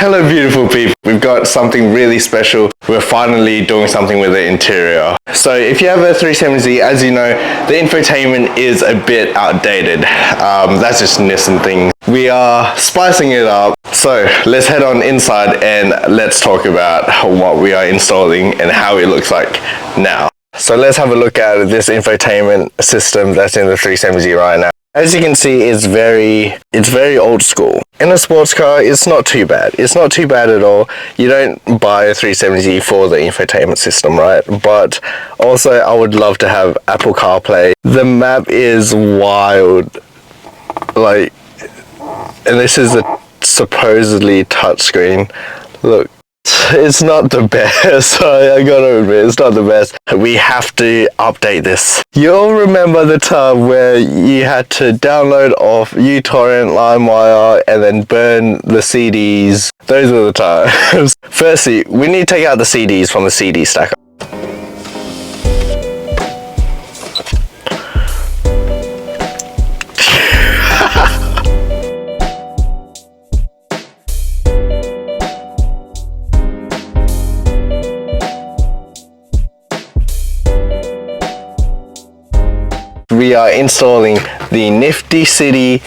Hello beautiful people, we've got something really special. We're finally doing something with the interior. So if you have a 370z, as you know, the infotainment is a bit outdated. That's just Nissan thing. We are spicing it up. So let's head on inside and let's talk about what we are installing and how it looks like now. So let's have a look at this infotainment system that's in the 370z right now. As you can see, it's very old school. In a sports car, it's not too bad. It's not too bad at all. You don't buy a 370z for the infotainment system, right? But also, I would love to have Apple CarPlay. The map is wild. Like, and this is a supposedly touchscreen. Look. It's not the best. I gotta admit, it's not the best. We have to update this. You'll remember the time where you had to download off uTorrent, LimeWire, and then burn the CDs. Those were the times. Firstly, we need to take out the CDs from the CD stacker. We are installing the Nifty City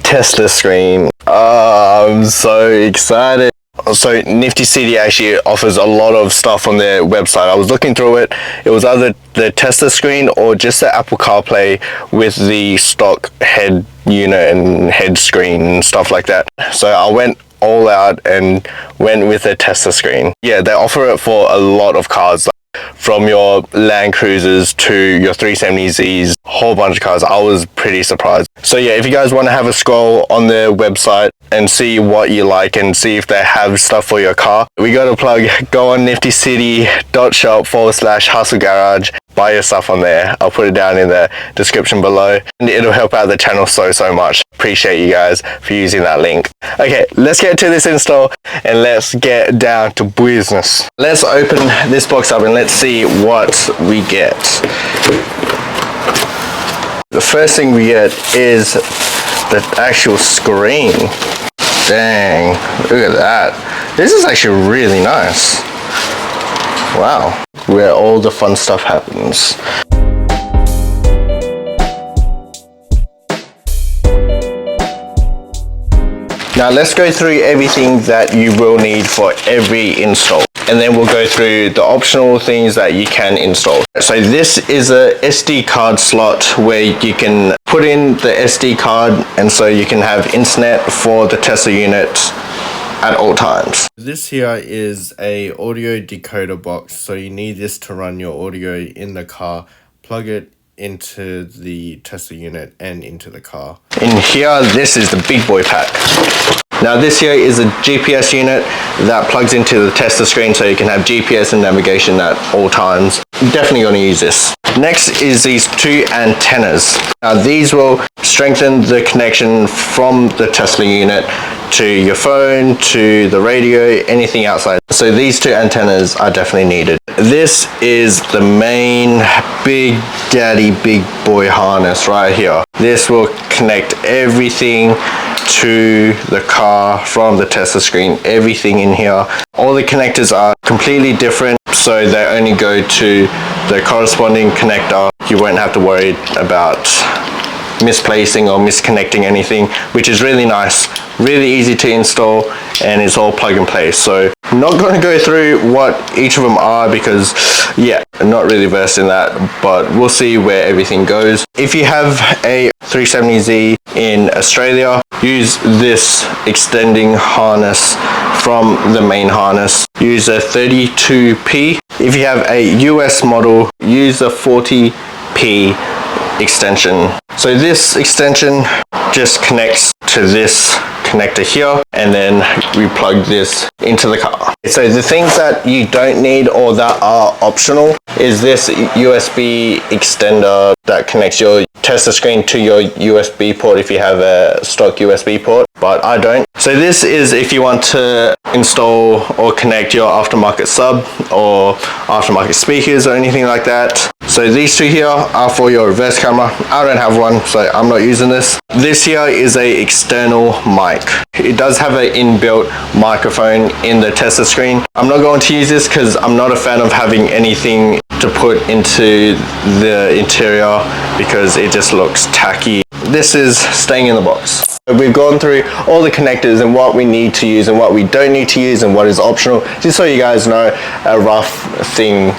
Tesla screen. I'm so excited. So Nifty City actually offers a lot of stuff on their website. I was looking through it. It was either the Tesla screen or just the Apple CarPlay with the stock head unit and head screen and stuff like that. So I went all out and went with the Tesla screen. Yeah, they offer it for a lot of cars. From your Land Cruisers to your 370zs, whole bunch of cars. I was pretty surprised. So yeah, if you guys want to have a scroll on their website and see what you like and see if they have stuff for your car, we got a plug. Go on niftycity.shop/hustle garage. Buy your stuff on there. I'll put it down in the description below and it'll help out the channel so much. Appreciate you guys for using that link. Okay, let's get to this install and let's get down to business. Let's open this box up and let's see what we get. The first thing we get is the actual screen. Dang, look at that. This is actually really nice. Wow, where all the fun stuff happens. Now let's go through everything that you will need for every install. And then we'll go through the optional things that you can install. So this is a SD card slot where you can put in the SD card and so you can have internet for the Tesla unit at all times. This here is a audio decoder box, so you need this to run your audio in the car. Plug it into the Tesla unit and into the car. In here, this is the big boy pack. Now this here is a GPS unit that plugs into the Tesla screen so you can have GPS and navigation at all times. Definitely going to use this. Next is these two antennas. Now these will strengthen the connection from the Tesla unit to your phone, to the radio, anything outside. So these two antennas are definitely needed. This is the main big daddy big boy harness right here. This will connect everything to the car from the Tesla screen, everything in here. All the connectors are completely different, so they only go to the corresponding connector. You won't have to worry about misplacing or misconnecting anything, which is really nice, really easy to install, and it's all plug and play. So I'm not going to go through what each of them are because yeah, I'm not really versed in that, but we'll see where everything goes. If you have a 370z in Australia, use this extending harness from the main harness. Use a 32p. If you have a US model, use a 40p extension. So this extension just connects to this connector here, and then we plug this into the car. So the things that you don't need or that are optional is this USB extender that connects your Tesla screen to your USB port if you have a stock USB port, but I don't. So this is if you want to install or connect your aftermarket sub or aftermarket speakers or anything like that. So these two here are for your reverse camera. I don't have one, so I'm not using this. This here is a external mic. mic. It does have an inbuilt microphone in the Tesla screen. I'm not going to use this because I'm not a fan of having anything to put into the interior because it just looks tacky. This is staying in the box. We've gone through all the connectors and what we need to use and what we don't need to use and what is optional, just so you guys know a rough thing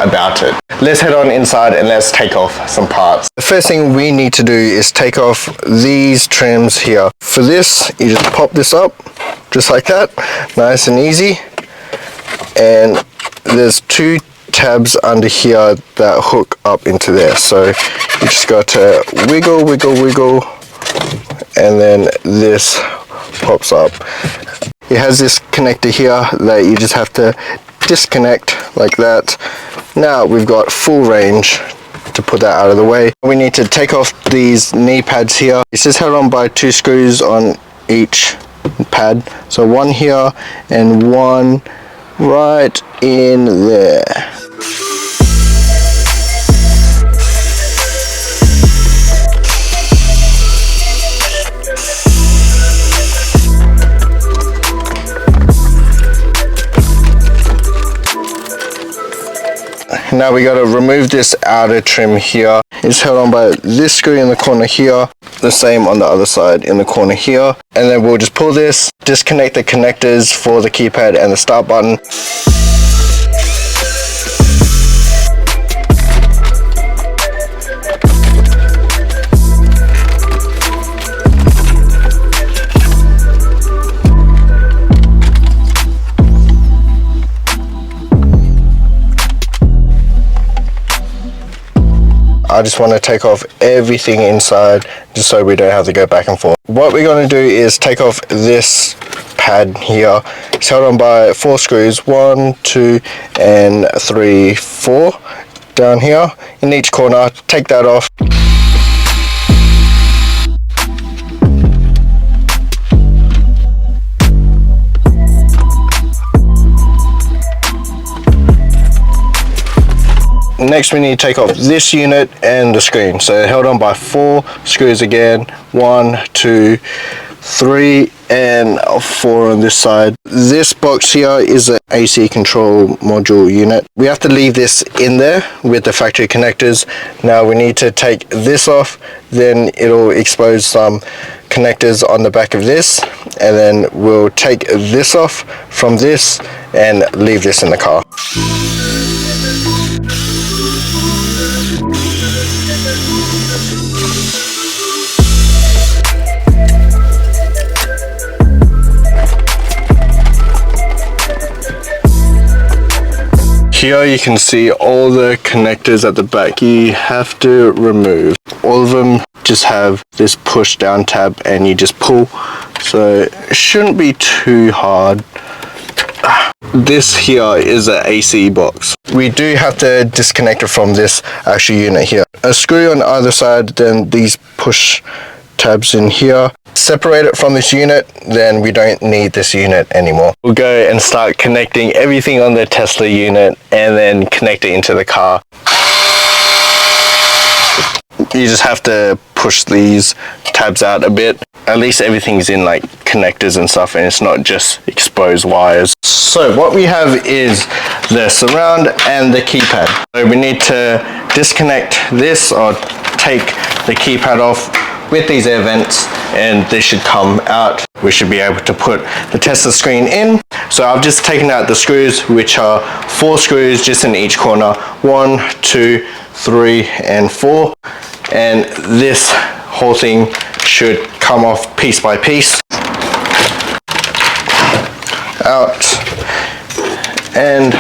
about it. Let's head on inside and let's take off some parts. The first thing we need to do is take off these trims here. For this, you just pop this up just like that, nice and easy. And there's two tabs under here that hook up into there, so you just got to wiggle, and then this pops up. It has this connector here that you just have to disconnect like that. Now we've got full range to put that out of the way. We need to take off these knee pads here. It's just held on by 2 screws on each pad, so one here and one right in there. Now we got to remove this outer trim here. It's held on by this screw in the corner here, the same on the other side in the corner here, and then we'll just pull this, disconnect the connectors for the keypad and the start button. I just want to take off everything inside just so we don't have to go back and forth. What we're going to do is take off this pad here. It's held on by 4 screws, 1, 2, and 3, 4 down here in each corner. Take that off. Next we need to take off this unit and the screen. So held on by 4 screws again, 1, 2, 3 and 4 on this side. This box here is an AC control module unit. We have to leave this in there with the factory connectors. Now we need to take this off, then it'll expose some connectors on the back of this, and then we'll take this off from this and leave this in the car. Here you can see all the connectors at the back you have to remove. All of them just have this push down tab and you just pull, so it shouldn't be too hard. This here is an AC box. We do have to disconnect it from this actual unit here. A screw on either side, then these push tabs in here. Separate it from this unit, then we don't need this unit anymore. We'll go and start connecting everything on the Tesla unit and then connect it into the car. You just have to push these tabs out a bit. At least everything's in like connectors and stuff and it's not just exposed wires. So what we have is the surround and the keypad. So we need to disconnect this or take the keypad off with these air vents and this should come out. We should be able to put the Tesla screen in. So I've just taken out the screws, which are 4 screws just in each corner, 1, 2, 3 and 4, and this whole thing should come off piece by piece. Out and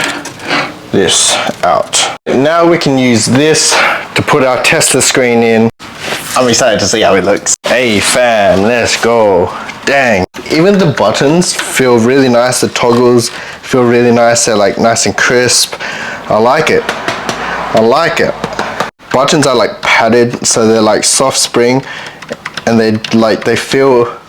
this out. Now we can use this to put our Tesla screen in. I'm excited to see how it looks. Hey fam, let's go. Dang. Even the buttons feel really nice. The toggles feel really nice. They're like nice and crisp. I like it. I like it. Buttons are like padded, so they're like soft spring and they feel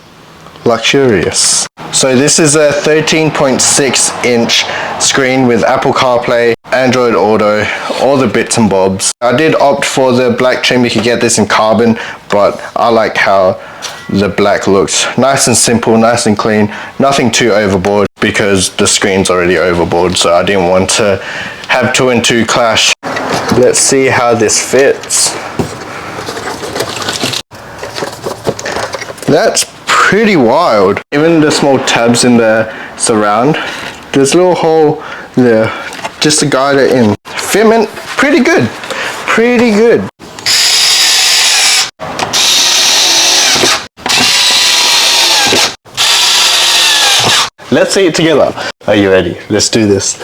luxurious. So this is a 13.6 inch screen with Apple CarPlay, Android Auto, all the bits and bobs. I did opt for the black trim. You could get this in carbon, but I like how the black looks nice and simple, nice and clean, nothing too overboard, because the screen's already overboard, so I didn't want to have two and two clash. Let's see how this fits. That's pretty wild. Even the small tabs in the surround, there's a little hole there just to guide it in. Fitment, pretty good, pretty good. Let's see it together. Are you ready? Let's do this.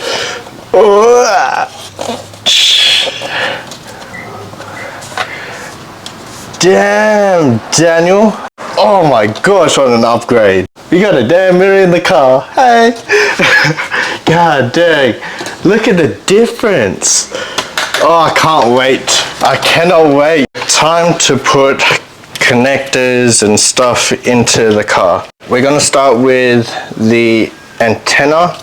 Damn, Daniel. Oh my gosh, what an upgrade. We got a damn mirror in the car. Hey. God dang. Look at the difference. Oh, I can't wait. I cannot wait. Time to put connectors and stuff into the car. We're going to start with the antenna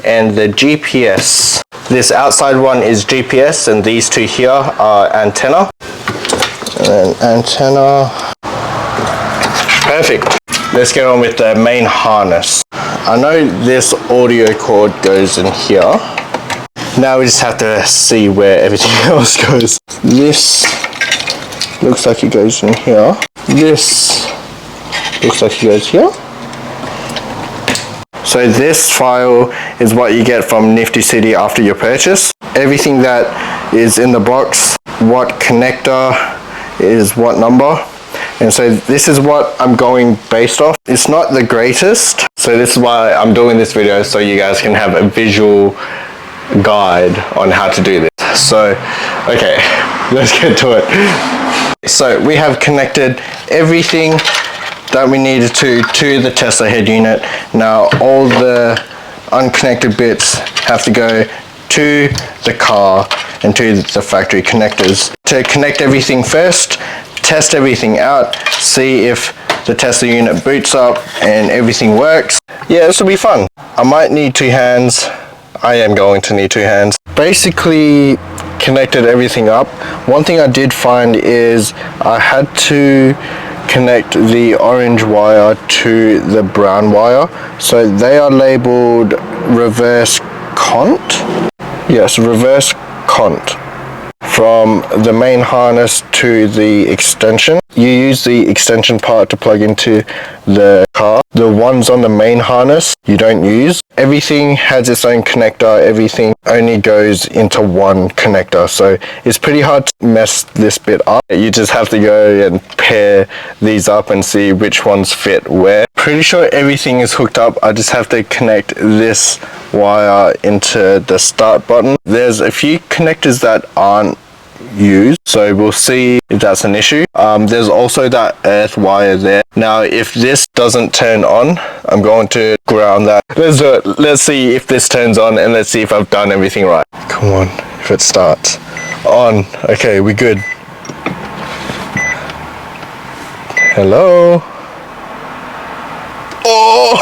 and the GPS. This outside one is GPS and these two here are antenna. And antenna. Perfect. Let's get on with the main harness. I know this audio cord goes in here. Now we just have to see where everything else goes. This looks like it goes in here. This looks like it goes here. So this file is what you get from Nifty City after your purchase. Everything that is in the box, what connector is what number. And so this is what I'm going based off. It's not the greatest, so this is why I'm doing this video, so you guys can have a visual guide on how to do this. So, okay, let's get to it. So we have connected everything that we needed to the Tesla head unit. Now all the unconnected bits have to go to the car and to the factory connectors. To connect everything first, test everything out, see if the Tesla unit boots up and everything works. Yeah, this will be fun. I might need two hands. I am going to need two hands. Basically connected everything up. One thing I did find is I had to connect the orange wire to the brown wire. So they are labeled reverse cont. Yes, reverse cont. From the main harness to the extension. You use the extension part to plug into the car. The ones on the main harness you don't use. Everything has its own connector. Everything only goes into one connector. So it's pretty hard to mess this bit up. You just have to go and pair these up and see which ones fit where. Pretty sure everything is hooked up. I just have to connect this wire into the start button. There's a few connectors that aren't used, so we'll see if that's an issue. There's also that earth wire there. Now if this doesn't turn on, I'm going to ground that. Let's do it. Let's see if this turns on and let's see if I've done everything right. Come on, if it starts. On. Okay, we're good. Hello? Oh,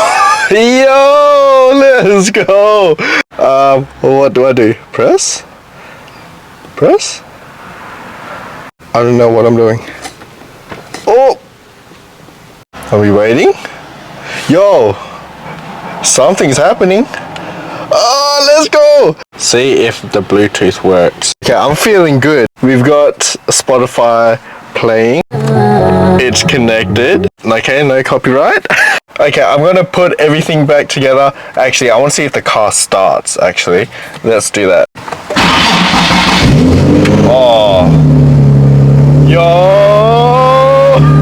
yo, let's go. What do I do? Press? Press? I don't know what I'm doing. Oh! Are we waiting? Yo! Something's happening. Oh, let's go! See if the Bluetooth works. Okay, I'm feeling good. We've got Spotify playing. It's connected. Okay, no copyright. Okay, I'm gonna put everything back together. Actually, I want to see if the car starts, actually. Let's do that. Oh. Yo!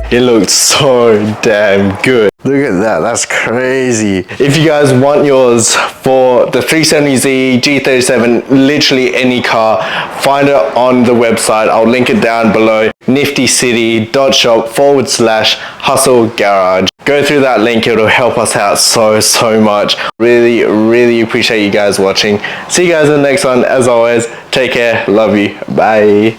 It looks so damn good. Look at that, that's crazy. If you guys want yours for the 370Z, G37, literally any car, find it on the website. I'll link it down below, niftycity.shop/hustle garage. Go through that link, it'll help us out so much. Really appreciate you guys watching. See you guys in the next one. As always, take care, love you, bye.